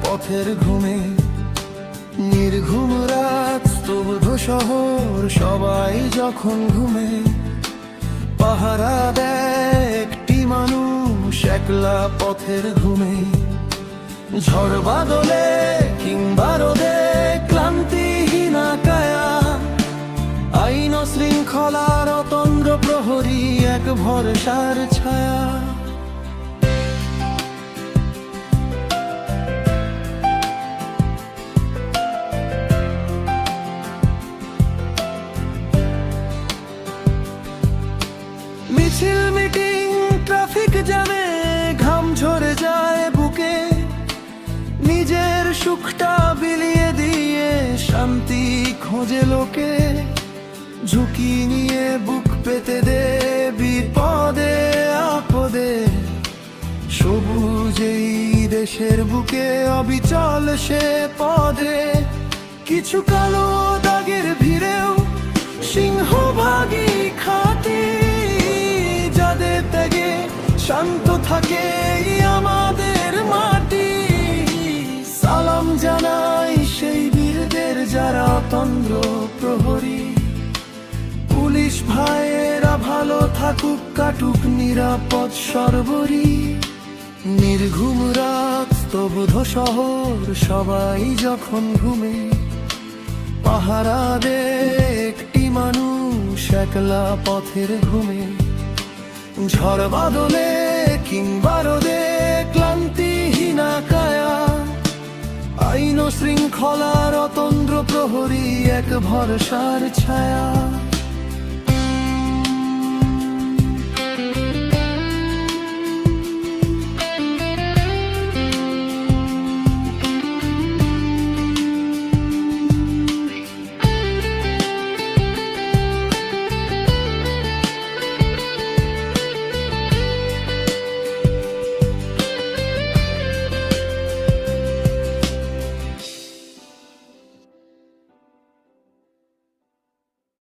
পথের ঘুমে। নির্ঘুম রাত, স্তব্ধ শহর, সবাই যখন ঘুমে। পাহারা দেয় একটি মানুষ একলা পথের ঘুমে। ঝড় বাদলে কিংবা রোদে ক্লান্তিহীনা কায়া, আইন শৃঙ্খলার অতন্দ্র প্রহরী এক ভরসার ছায়া। মিছিল মিটিং ট্রাফিক জ্যামে ঘাম ঝরে যায় বুকে। নিজের সুখটা বিলিয়ে দিয়ে শান্তি খোঁজে লোকে। ঝুঁকি নিয়ে বুক পেতে দে বিপদে আপদে। সবুজ এই দেশের বুকে অবিচল সে পদে। কিছু কালো দাগের ভিড়েও সিংহভাগই খাঁটি, যাদের ত্যাগে শান্ত থাকে আমাদের মাটি। সালাম জানাই সেই বীরদের যারা অতন্দ্র প্রহরী। পুলিশ ভাইয়েরা ভালো থাকুক, কাটুক নিরাপদ সর্বরি। নির্ঘুম রাত, স্তব্ধ শহর, সবাই যখন ঘুমে। পাহারা দেয় একটি মানুষ একলা পথের ঘুমে। ঝড় বাদলে কিংবা রোদে ক্লান্তিহীনা কায়া, আইন শৃঙ্খলার অতন্দ্র প্রহরী এক ভরসার ছায়া।